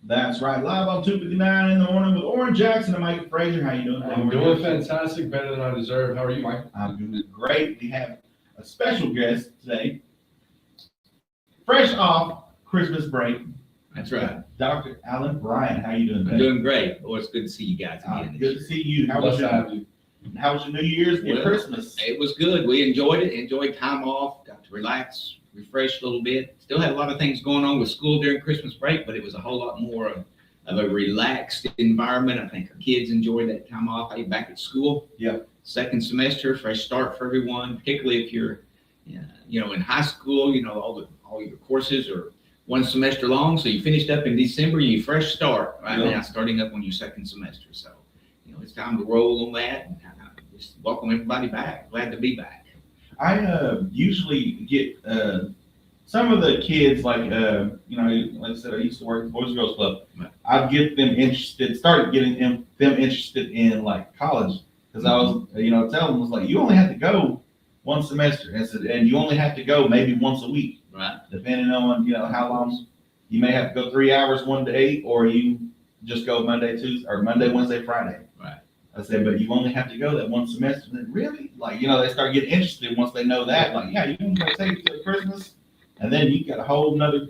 That's right. Live on 259 in the morning with Orin Jackson and Mike Frazier. How you doing? I'm doing fantastic, better than I deserve. How are you, Mike? I'm doing great. We have a special guest today, fresh off Christmas break. That's right. Dr. Alan Bryant. How you doing today? I'm doing great. Oh, it's good to see you guys again. Good to see you. How was your New Year's and your Christmas? It was good. We enjoyed it. Enjoyed time off. Got to relax, refresh a little bit. Still had a lot of things going on with school during Christmas break, but it was a whole lot more of a relaxed environment. I think our kids enjoyed that time off. Hey, back at school. Yeah. Second semester, fresh start for everyone. Particularly if you're, in high school. All your courses are one semester long. So you finished up in December. You fresh start right now, starting up on your second semester. So it's time to roll on that and just welcome everybody back. Glad to be back. I usually get some of the kids, like I said, I used to work at the Boys and Girls Club. Right. I'd get them started getting them interested in like college, because I was, telling them, was like, you only have to go one semester, and you only have to go maybe once a week, Right. depending on how long. You may have to go 3 hours one day, or you just go Monday, Tuesday, or Monday, Wednesday, Friday. Right. I said, but you only have to go that one semester. And then really, they start getting interested once they know that. Like, yeah, you're going to take it to Christmas, and then you got a whole nother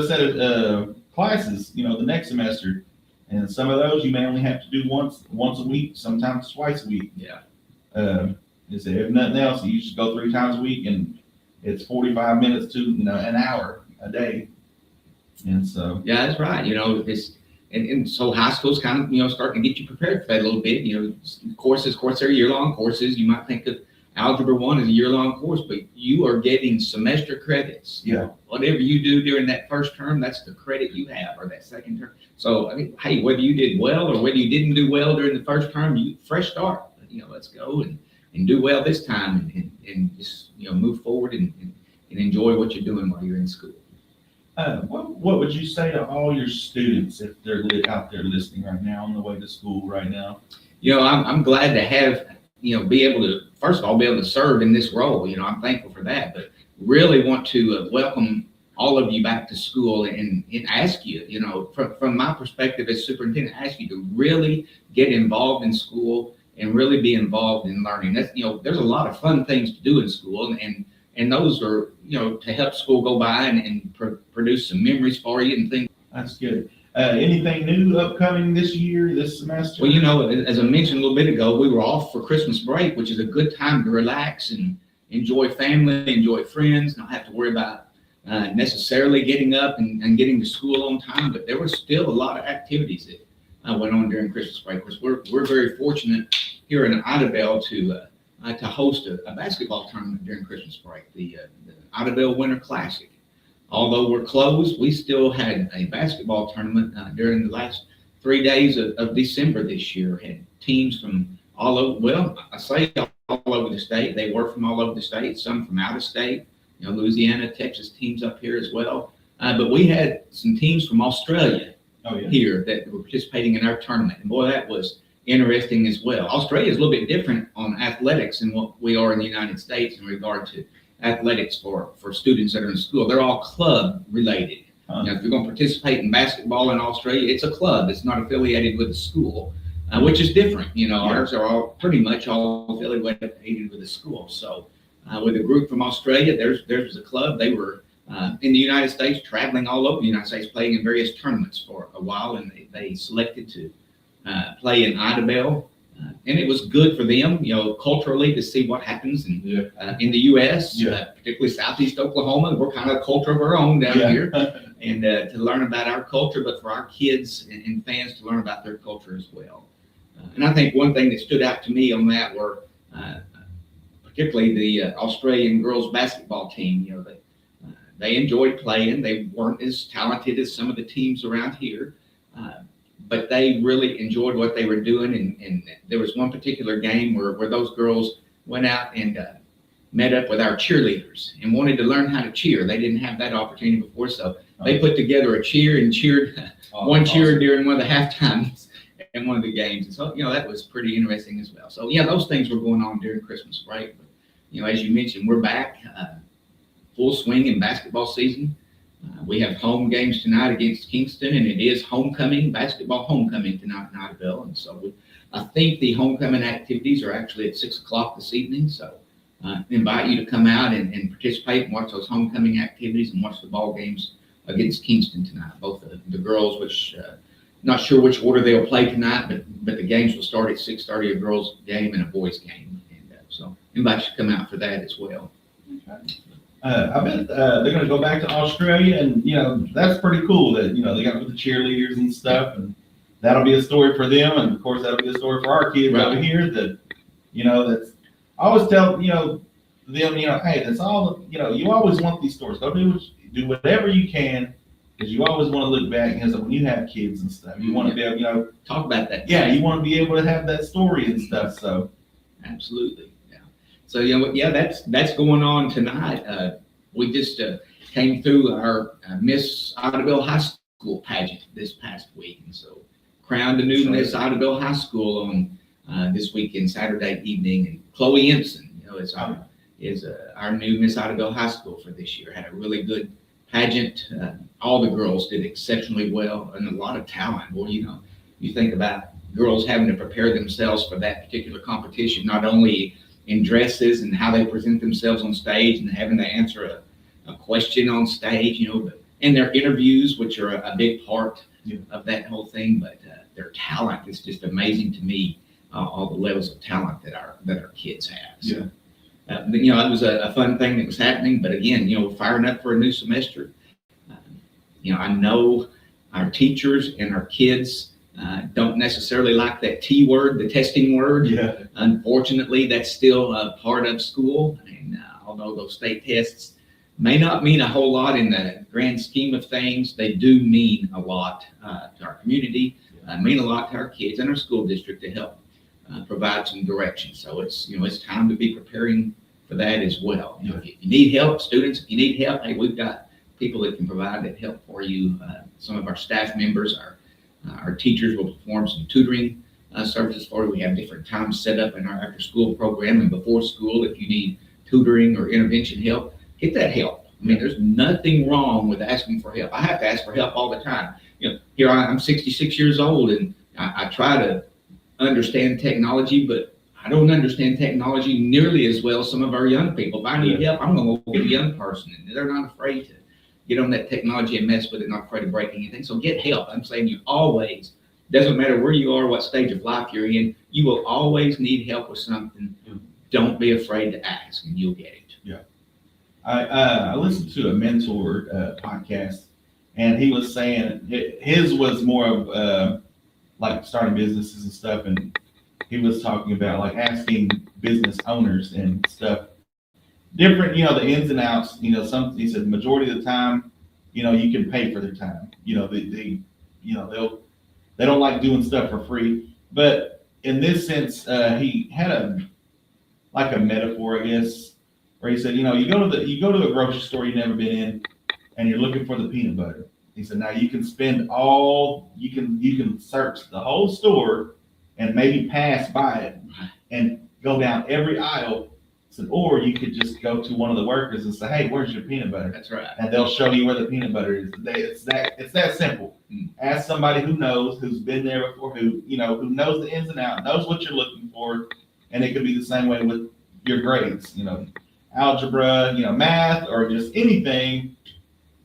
set of classes, the next semester. And some of those you may only have to do once a week, sometimes twice a week. Yeah. If nothing else, you just go 3 times a week, and it's 45 minutes to an hour a day. And so yeah, that's right. And so high school's kind of starting to get you prepared for that a little bit. Courses are year-long courses. You might think of Algebra 1 as a year-long course, but you are getting semester credits. Yeah. Whatever you do during that first term, that's the credit you have, or that second term. So hey, whether you did well or whether you didn't do well during the first term, fresh start. Let's go and do well this time, and just move forward and enjoy what you're doing while you're in school. What would you say to all your students if they're out there listening right now on the way to school right now? I'm glad to have, be able to, first of all, be able to serve in this role. I'm thankful for that, but really want to welcome all of you back to school and ask you, from my perspective as superintendent, ask you to really get involved in school and really be involved in learning. That's, there's a lot of fun things to do in school, and those are, to help school go by and produce some memories for you and things. That's good. Anything new upcoming this year, this semester? Well, as I mentioned a little bit ago, we were off for Christmas break, which is a good time to relax and enjoy family, enjoy friends, not have to worry about necessarily getting up and getting to school on time. But there were still a lot of activities that went on during Christmas break. We're very fortunate here in Idabel to host a basketball tournament during Christmas break, the Idabel Winter Classic. Although we're closed, we still had a basketball tournament during the last 3 days of December this year. Had teams from all over, all over the state. They were from all over the state, some from out of state, Louisiana, Texas teams up here as well. But we had some teams from Australia here that were participating in our tournament. And boy, that was interesting as well. Australia is a little bit different on athletics than what we are in the United States in regard to athletics for students that are in school. They're all club related. If you're going to participate in basketball in Australia, it's a club. It's not affiliated with a school, which is different. Ours are all pretty much all affiliated with a school. So with a group from Australia, there's a club. They were in the United States, traveling all over the United States, playing in various tournaments for a while, and they selected to play in Idabel. And it was good for them, culturally, to see what happens in the U.S., particularly Southeast Oklahoma. We're kind of a culture of our own down here, and to learn about our culture, but for our kids and fans to learn about their culture as well. And I think one thing that stood out to me on that were particularly the Australian girls basketball team. They enjoyed playing. They weren't as talented as some of the teams around here. But they really enjoyed what they were doing, and there was one particular game where those girls went out and met up with our cheerleaders and wanted to learn how to cheer. They didn't have that opportunity before, so they put together a cheer and cheered cheer during one of the half times in one of the games. And so, that was pretty interesting as well. So, those things were going on during Christmas break. But, as you mentioned, we're back full swing in basketball season. We have home games tonight against Kingston, and it is basketball homecoming tonight in Idabel. And so I think the homecoming activities are actually at 6 o'clock this evening. So invite you to come out and participate and watch those homecoming activities and watch the ball games against Kingston tonight. Both the girls, which not sure which order they'll play tonight, but the games will start at 6:30, a girls game and a boys game. And so invite you to come out for that as well. I bet they're going to go back to Australia, and that's pretty cool that they got with the cheerleaders and stuff, and that'll be a story for them, and of course that'll be a story for our kids over here. That that's I always tell them, hey, that's all. You always want these stories. Go do whatever you can, because you always want to look back. And so when you have kids and stuff, you want to be able, talk about that. Yeah, you want to be able to have that story and stuff. So absolutely. So that's going on tonight. We just came through our Miss Idabel High School pageant this past week, and so crowned a new Miss Idabel High School on this weekend, Saturday evening. And Chloe Empson, is our new Miss Idabel High School for this year. Had a really good pageant. All the girls did exceptionally well, and a lot of talent. Well, you think about girls having to prepare themselves for that particular competition, not only in dresses and how they present themselves on stage and having to answer a question on stage, and their interviews, which are a big part of that whole thing. But their talent is just amazing to me, all the levels of talent that our kids have. So, it was a fun thing that was happening. But again, firing up for a new semester. I know our teachers and our kids don't necessarily like that T word, the testing word. Yeah. Unfortunately, that's still a part of school. And although those state tests may not mean a whole lot in the grand scheme of things, they do mean a lot to our community, mean a lot to our kids and our school district to help provide some direction. So it's time to be preparing for that as well. If you need help, students, if you need help, hey, we've got people that can provide that help for you. Some of our staff members, our teachers will perform some tutoring services for you. We have different times set up in our after school program and before school. If you need tutoring or intervention help, get that help. I mean, there's nothing wrong with asking for help. I have to ask for help all the time. Here I'm 66 years old, and I try to understand technology, but I don't understand technology nearly as well as some of our young people. If I need help, I'm going to go get a young person, and they're not afraid to get on that technology and mess with it, not afraid of breaking anything. So get help. I'm saying you always, doesn't matter where you are, what stage of life you're in, you will always need help with something. Don't be afraid to ask, and you'll get it. Yeah. I listened to a mentor podcast, and he was saying his was more of like starting businesses and stuff, and he was talking about like asking business owners and stuff different, the ins and outs. He said the majority of the time, you can pay for their time. They don't like doing stuff for free. But in this sense, he had a metaphor, I guess, where he said, you go to a grocery store you've never been in, and you're looking for the peanut butter. He said, now you can you can search the whole store and maybe pass by it and go down every aisle. Or you could just go to one of the workers and say, hey, where's your peanut butter? That's right. And they'll show you where the peanut butter is. It's that simple. Ask somebody who knows, who's been there before, who knows the ins and outs, knows what you're looking for. And it could be the same way with your grades, algebra, math, or just anything.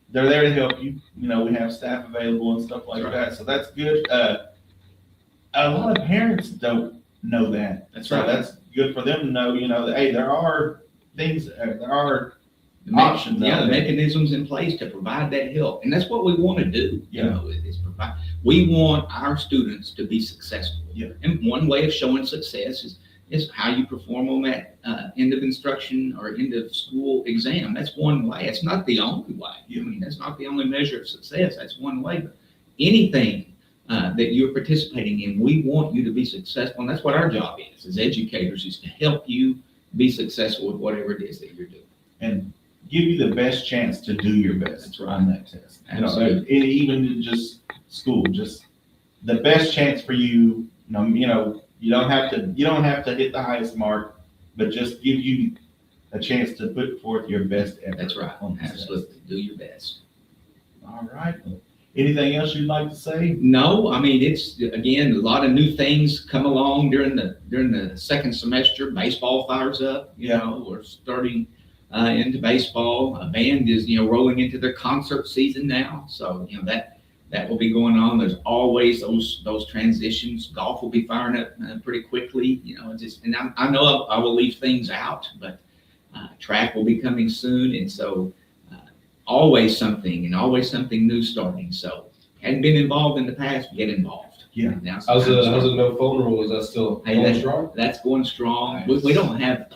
They're there to help you. We have staff available and stuff like that. So that's good. A lot of parents don't know that. That's right. That's good for them to know, that, hey, there are things, there are options. The mechanisms in place to provide that help. And that's what we want to do, is provide. We want our students to be successful. Yeah. And one way of showing success is how you perform on that end of instruction or end of school exam. That's one way. It's not the only way. That's not the only measure of success. That's one way. But anything that you're participating in, we want you to be successful. And that's what our job is as educators, is to help you be successful with whatever it is that you're doing. And give you the best chance to do your best on that test. Even in just school, just the best chance for you. You don't have to hit the highest mark, but just give you a chance to put forth your best effort. That's right. Absolutely. Do your best. All right. Anything else you'd like to say? No, I mean, it's, again, a lot of new things come along during the second semester. Baseball fires up, we're starting into baseball. A band is, rolling into their concert season now. So, that will be going on. There's always those transitions. Golf will be firing up pretty quickly, and I know I will leave things out, but track will be coming soon. And so always something new starting. So hadn't been involved in the past, get involved. Yeah. Now, How's the no phone rule? Is that still going strong? That's going strong. Nice. We don't have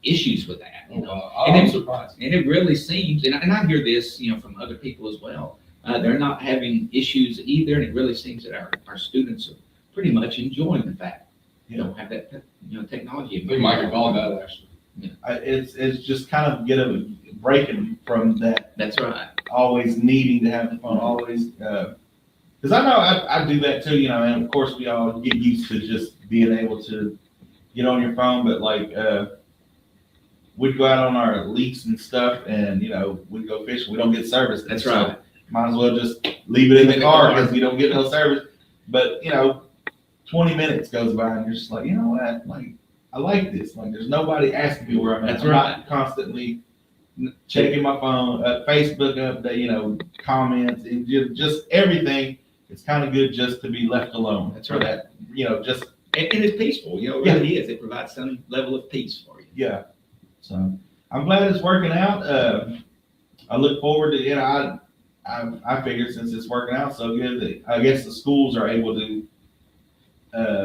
issues with that. I'm surprised. And it really seems, and I hear this, from other people as well. They're not having issues either, and it really seems that our students are pretty much enjoying the fact they don't have that, technology. I think Mike could call that actually. It's just kind of breaking from that. That's right. Always needing to have the phone, always, because I know I do that too, and of course we all get used to just being able to get on your phone, but like, we'd go out on our leaks and stuff and, we'd go fishing, we don't get service. That's So right. might as well just leave it in the car because we don't get no service. But, 20 minutes goes by and you're just like, you know what, like, I like this. Like, there's nobody asking me where I'm at. That's I'm right. not constantly checking my phone, Facebook update, comments, and just everything. It's kind of good just to be left alone. That's for right. that, just. And it's peaceful, it really is. It provides some level of peace for you. Yeah. So I'm glad it's working out. I look forward to, I figured since it's working out so good that I guess the schools are able to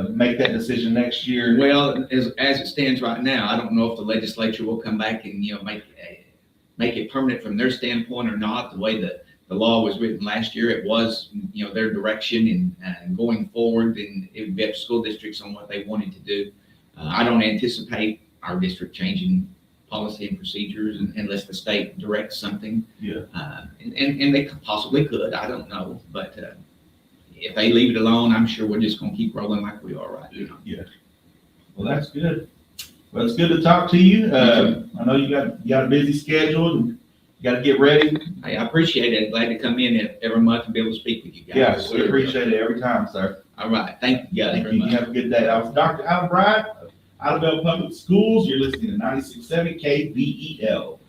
make that decision next year. Well, as it stands right now, I don't know if the legislature will come back and, make it permanent from their standpoint or not. The way that the law was written last year, it was, their direction and going forward, and it would be up to school districts on what they wanted to do. I don't anticipate our district changing policy and procedures unless the state directs something. Yeah. And they possibly could, I don't know, but if they leave it alone, I'm sure we're just gonna keep rolling like we are right now. Yeah. Well, that's good. Well, it's good to talk to you. I know you got a busy schedule and you got to get ready. Hey, I appreciate it. Glad to come in every month and be able to speak with you guys. Yeah, we appreciate it every time, sir. All right. Thank you guys Thank very you. much. You have a good day. I was Dr. Al Bryant of Idabel Public Schools. You're listening to 96.7 KBEL.